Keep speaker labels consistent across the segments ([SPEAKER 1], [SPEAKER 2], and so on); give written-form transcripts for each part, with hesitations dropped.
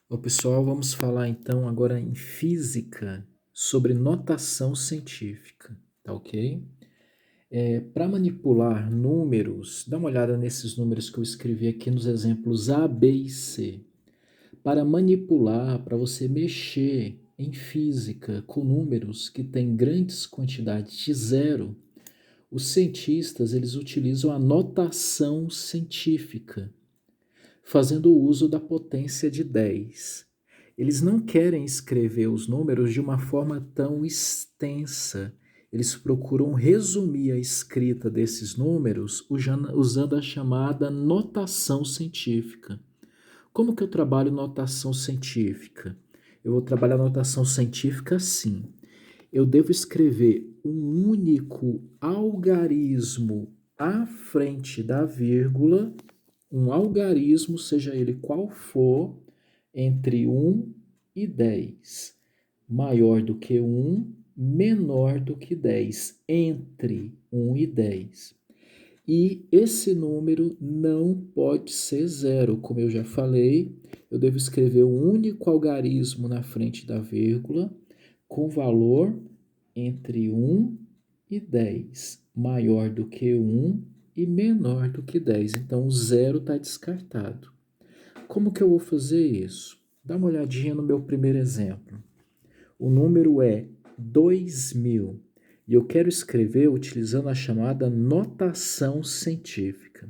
[SPEAKER 1] Ô pessoal, vamos falar então agora em física sobre notação científica, tá ok? Para manipular números, dá uma olhada nesses números que eu escrevi aqui nos exemplos A, B e C. Para manipular, para você mexer em física com números que têm grandes quantidades de zero, os cientistas eles utilizam a notação científica, fazendo uso da potência de 10. Eles não querem escrever os números de uma forma tão extensa. Eles procuram resumir a escrita desses números usando a chamada notação científica. Como que eu trabalho notação científica? Eu vou trabalhar notação científica assim. Eu devo escrever um único algarismo à frente da vírgula, um algarismo, seja ele qual for, entre 1 e 10. Maior do que 1, menor do que 10, entre 1 e 10. E esse número não pode ser zero, como eu já falei, eu devo escrever um único algarismo na frente da vírgula, com valor entre 1 e 10, maior do que 1 e menor do que 10. Então, o zero está descartado. Como que eu vou fazer isso? Dá uma olhadinha no meu primeiro exemplo. O número é 2000 e eu quero escrever utilizando a chamada notação científica.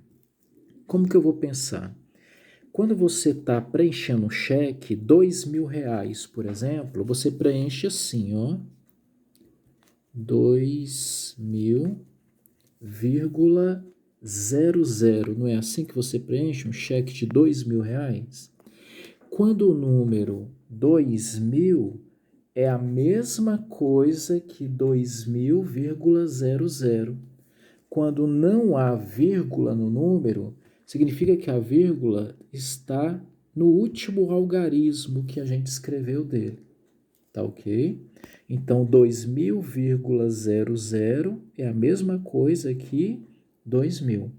[SPEAKER 1] Como que eu vou pensar? Quando você está preenchendo um cheque, R$ 2.000, por exemplo, você preenche assim, ó, 2.000,00. Não é assim que você preenche um cheque de R$ 2.000? Quando o número 2000 é a mesma coisa que 2000,00. Quando não há vírgula no número, significa que a vírgula está no último algarismo que a gente escreveu dele. Tá ok? Então, 2000,00 é a mesma coisa que 2000. O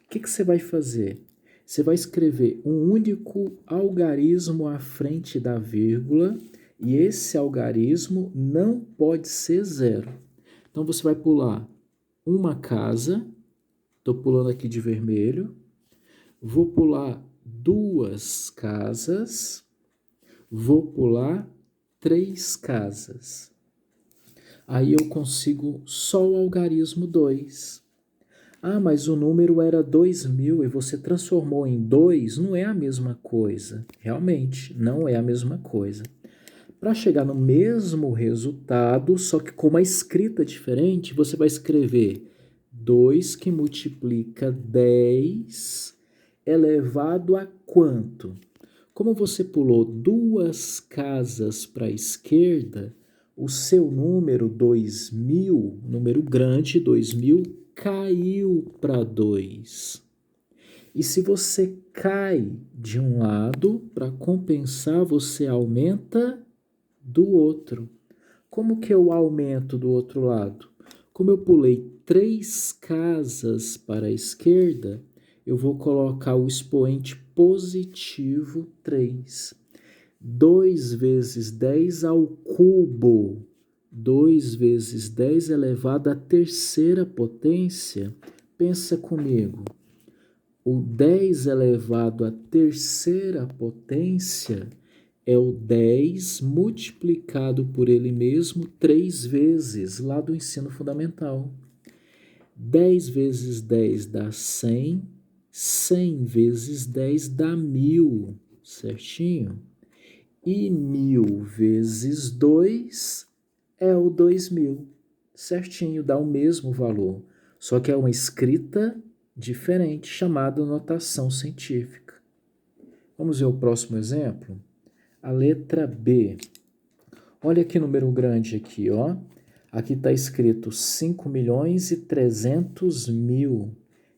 [SPEAKER 1] que você vai fazer? Você vai escrever um único algarismo à frente da vírgula e esse algarismo não pode ser zero. Então, você vai pular uma casa, estou pulando aqui de vermelho, vou pular duas casas, vou pular 3 casas. Aí eu consigo só o algarismo 2. Ah, mas o número era 2000 e você transformou em 2, não é a mesma coisa. Realmente, não é a mesma coisa. Para chegar no mesmo resultado, só que com uma escrita diferente, você vai escrever 2 que multiplica 10 elevado a quanto? Como você pulou duas casas para a esquerda, o seu número 2000, número grande 2000, caiu para 2. E se você cai de um lado, para compensar, você aumenta do outro. Como que eu aumento do outro lado? Como eu pulei 3 casas para a esquerda, eu vou colocar o expoente positivo 3. 2 vezes 10 ao cubo. 2 vezes 10 elevado à terceira potência. Pensa comigo. O 10 elevado à terceira potência é o 10 multiplicado por ele mesmo 3 vezes, lá do ensino fundamental. 10 vezes 10 dá 100, 100 vezes 10 dá 1000, certinho? E 1000 vezes 2 é o 2000, certinho, dá o mesmo valor, só que é uma escrita diferente, chamada notação científica. Vamos ver o próximo exemplo? A letra B. Olha que número grande aqui, ó. Aqui está escrito 5.300.000.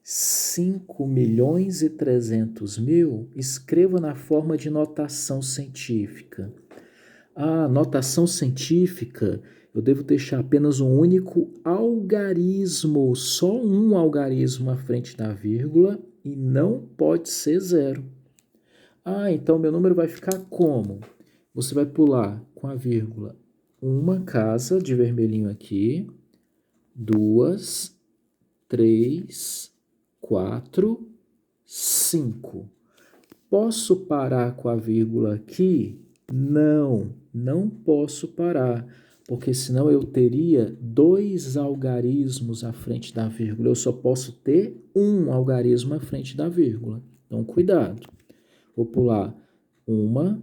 [SPEAKER 1] 5.300.000, escreva na forma de notação científica. A notação científica, eu devo deixar apenas um único algarismo, só um algarismo à frente da vírgula e não pode ser zero. Ah, então meu número vai ficar como? Você vai pular com a vírgula uma casa de vermelhinho aqui, duas, três, quatro, cinco. Posso parar com a vírgula aqui? Não, não posso parar, porque senão eu teria dois algarismos à frente da vírgula. Eu só posso ter um algarismo à frente da vírgula. Então, cuidado. Vou pular uma,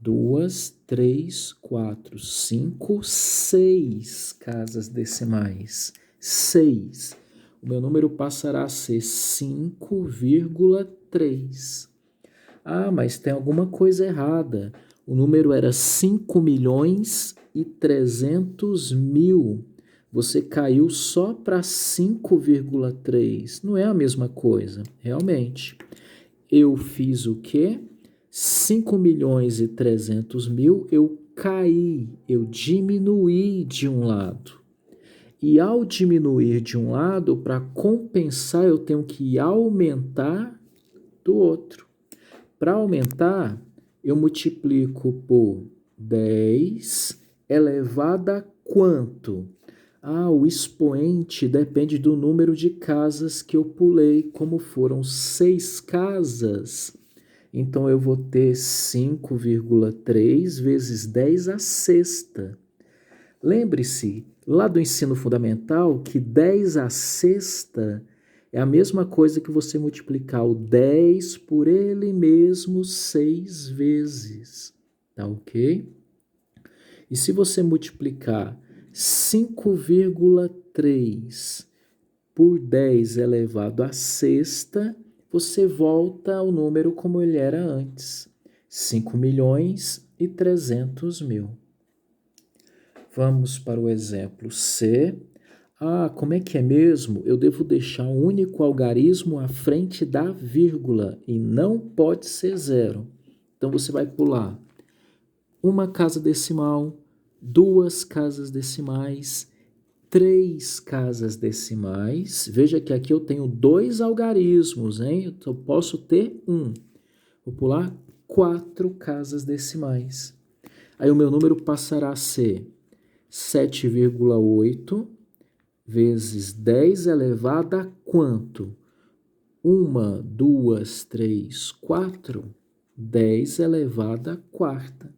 [SPEAKER 1] duas, três, quatro, cinco, seis casas decimais. Seis. O meu número passará a ser 5,3. Ah, mas tem alguma coisa errada. O número era 5.300.000. Você caiu só para 5,3. Não é a mesma coisa, realmente. Eu fiz o quê? 5.300.000, eu caí, eu diminuí de um lado. E ao diminuir de um lado, para compensar, eu tenho que aumentar do outro. Para aumentar, eu multiplico por 10 elevado a quanto? Ah, o expoente depende do número de casas que eu pulei. Como foram 6 casas, então eu vou ter 5,3 vezes 10 à sexta. Lembre-se, lá do ensino fundamental, que 10 à sexta é a mesma coisa que você multiplicar o 10 por ele mesmo 6 vezes. Tá ok? E se você multiplicar 5,3 por 10 elevado à sexta, você volta ao número como ele era antes, 5.300.000. Vamos para o exemplo C. Ah, como é que é mesmo? Eu devo deixar um único algarismo à frente da vírgula e não pode ser zero. Então você vai pular uma casa decimal, duas casas decimais, três casas decimais. Veja que aqui eu tenho dois algarismos, hein? Eu posso ter um. Vou pular 4 casas decimais. Aí o meu número passará a ser 7,8 vezes 10 elevado a quanto? 1, 2, 3, 4. 10 elevado a quarta.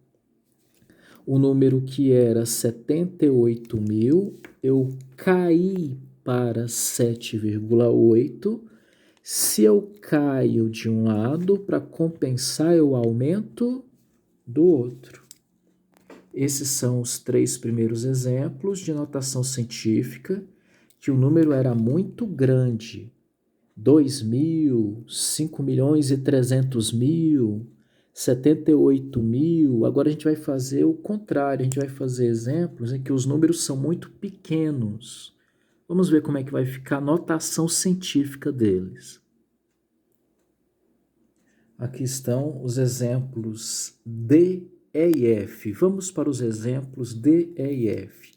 [SPEAKER 1] O número que era 78.000, eu caí para 7,8. Se eu caio de um lado, para compensar, eu aumento do outro. Esses são os 3 primeiros exemplos de notação científica, que o número era muito grande. 2.000, 5.300.000, 78.000. Agora a gente vai fazer o contrário, a gente vai fazer exemplos em que os números são muito pequenos. Vamos ver como é que vai ficar a notação científica deles. Aqui estão os exemplos D, E e F. Vamos para os exemplos D, E e F.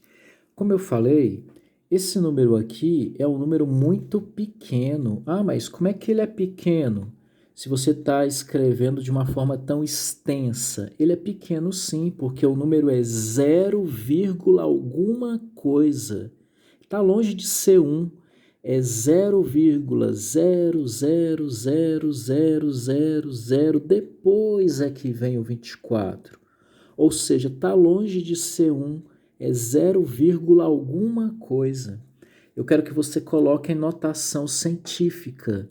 [SPEAKER 1] Como eu falei, esse número aqui é um número muito pequeno. Ah, mas como é que ele é pequeno? Se você está escrevendo de uma forma tão extensa, ele é pequeno sim, porque o número é 0, alguma coisa. Está longe de ser 1. É 0,0000000, depois é que vem o 24. Ou seja, está longe de ser 1, é 0, alguma coisa. Eu quero que você coloque em notação científica.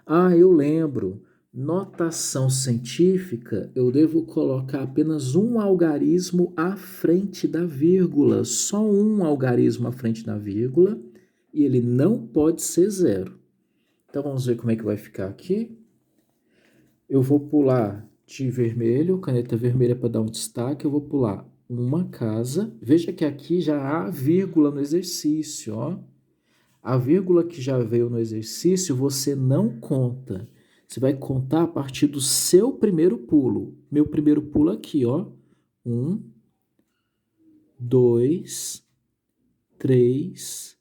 [SPEAKER 1] Ah, eu lembro. Notação científica, eu devo colocar apenas um algarismo à frente da vírgula. Só um algarismo à frente da vírgula. E ele não pode ser zero. Então, vamos ver como é que vai ficar aqui. Eu vou pular de vermelho, caneta vermelha para dar um destaque. Eu vou pular uma casa. Veja que aqui já há vírgula no exercício, ó. A vírgula que já veio no exercício, você não conta. Você vai contar a partir do seu primeiro pulo. Meu primeiro pulo aqui, ó. 1, 2, 3,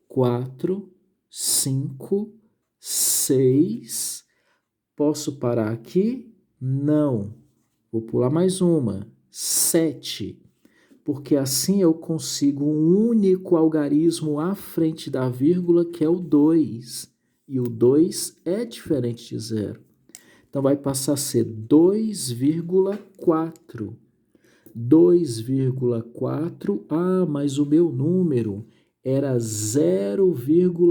[SPEAKER 1] 4, 5, 6. Posso parar aqui? Não. Vou pular mais uma. 7. Porque assim eu consigo um único algarismo à frente da vírgula, que é o 2. E o 2 é diferente de zero. Então, vai passar a ser 2,4. 2,4. Ah, mas o meu número era 0,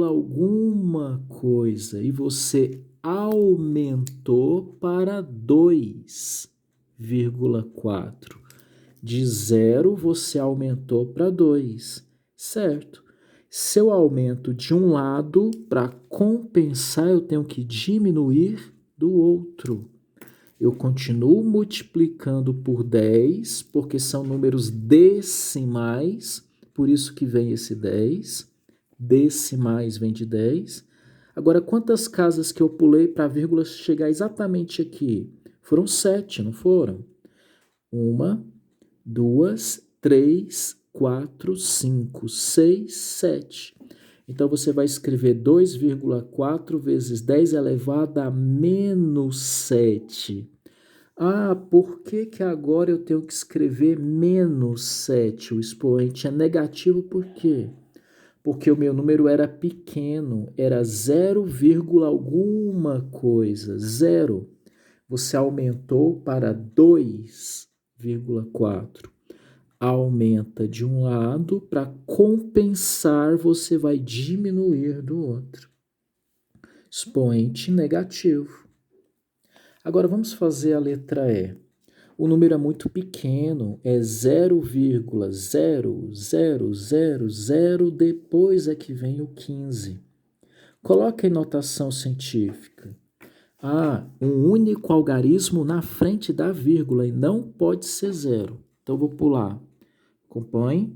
[SPEAKER 1] alguma coisa. E você aumentou para 2,4. De 0, você aumentou para 2, certo? Se eu aumento de um lado, para compensar, eu tenho que diminuir do outro. Eu continuo multiplicando por 10, porque são números decimais, por isso que vem esse 10. Decimais vem de 10. Agora, quantas casas que eu pulei para a vírgula chegar exatamente aqui? Foram 7, não foram? 1, 2, 3, 4, 5, 6, 7. Então, você vai escrever 2,4 vezes 10 elevado a menos 7. Ah, por que que agora eu tenho que escrever menos 7? O expoente é negativo por quê? Porque o meu número era pequeno, era 0, alguma coisa, 0. Você aumentou para 2,4. Aumenta de um lado, para compensar, você vai diminuir do outro. Expoente negativo. Agora vamos fazer a letra E. O número é muito pequeno, é 0,0000, depois é que vem o 15. Coloca em notação científica. Ah, um único algarismo na frente da vírgula e não pode ser 0. Então, vou pular. Compõe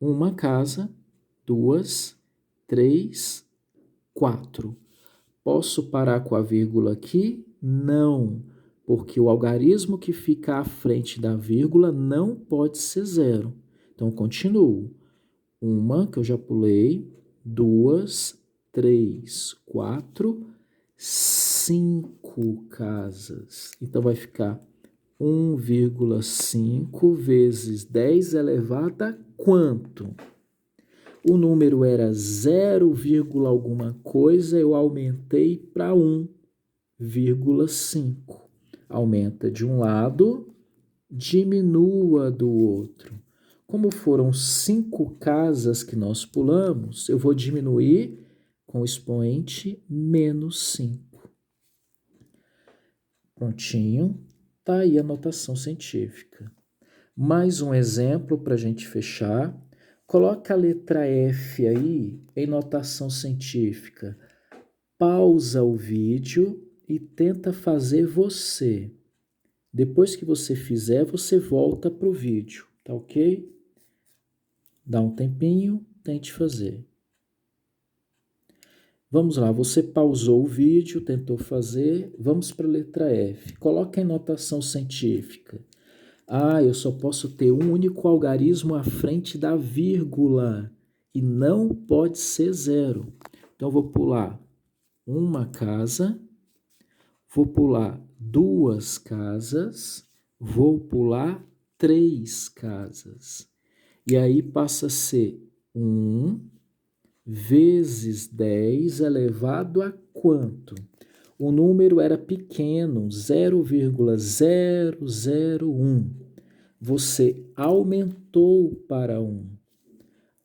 [SPEAKER 1] uma casa, 2, 3, 4. Posso parar com a vírgula aqui? Não, porque o algarismo que fica à frente da vírgula não pode ser 0. Então, continuo. Uma, que eu já pulei, 2, 3, 4, 5 casas. Então, vai ficar 1,5 vezes 10 elevado a quanto? O número era 0, alguma coisa, eu aumentei para 1,5. Aumenta de um lado, diminua do outro. Como foram 5 casas que nós pulamos, eu vou diminuir com o expoente menos 5. Prontinho. Tá aí a notação científica. Mais um exemplo para a gente fechar. Coloca a letra F aí em notação científica. Pausa o vídeo e tenta fazer você. Depois que você fizer, você volta para o vídeo, tá ok? Dá um tempinho, tente fazer. Vamos lá, você pausou o vídeo, tentou fazer. Vamos para a letra F. Coloca em notação científica. Ah, eu só posso ter um único algarismo à frente da vírgula e não pode ser 0. Então, vou pular uma casa, vou pular 2 casas, vou pular 3 casas. E aí passa a ser 1 vezes 10 elevado a quanto? O número era pequeno, 0,001. Você aumentou para 1.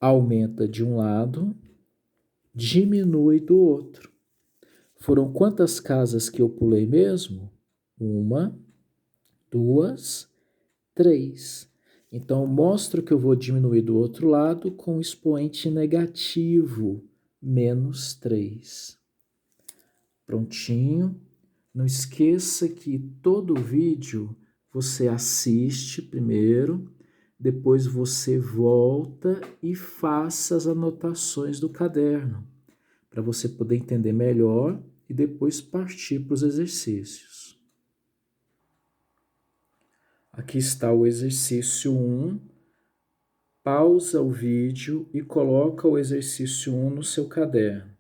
[SPEAKER 1] Aumenta de um lado, diminui do outro. Foram quantas casas que eu pulei mesmo? 1, 2, 3. Então, mostro que eu vou diminuir do outro lado com o expoente negativo, menos 3. Prontinho. Não esqueça que todo vídeo você assiste primeiro, depois você volta e faça as anotações do caderno, para você poder entender melhor e depois partir para os exercícios. Aqui está o exercício 1. Pausa o vídeo e coloca o exercício 1 no seu caderno.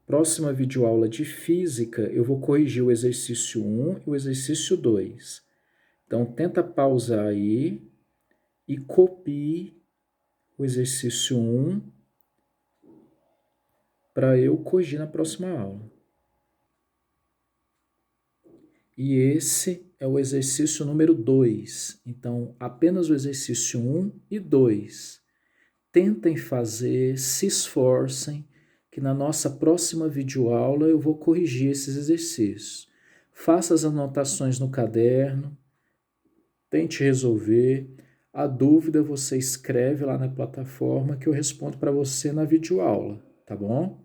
[SPEAKER 1] Próxima videoaula de física, eu vou corrigir o exercício 1 e o exercício 2. Então, tenta pausar aí e copie o exercício 1 para eu corrigir na próxima aula. E esse é o exercício número 2. Então, apenas o exercício 1 e 2. Tentem fazer, se esforcem, que na nossa próxima videoaula eu vou corrigir esses exercícios. Faça as anotações no caderno, tente resolver. A dúvida você escreve lá na plataforma que eu respondo para você na videoaula, tá bom?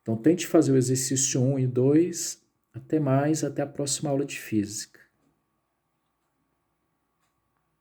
[SPEAKER 1] Então tente fazer o exercício 1 e 2. Até mais, até a próxima aula de física.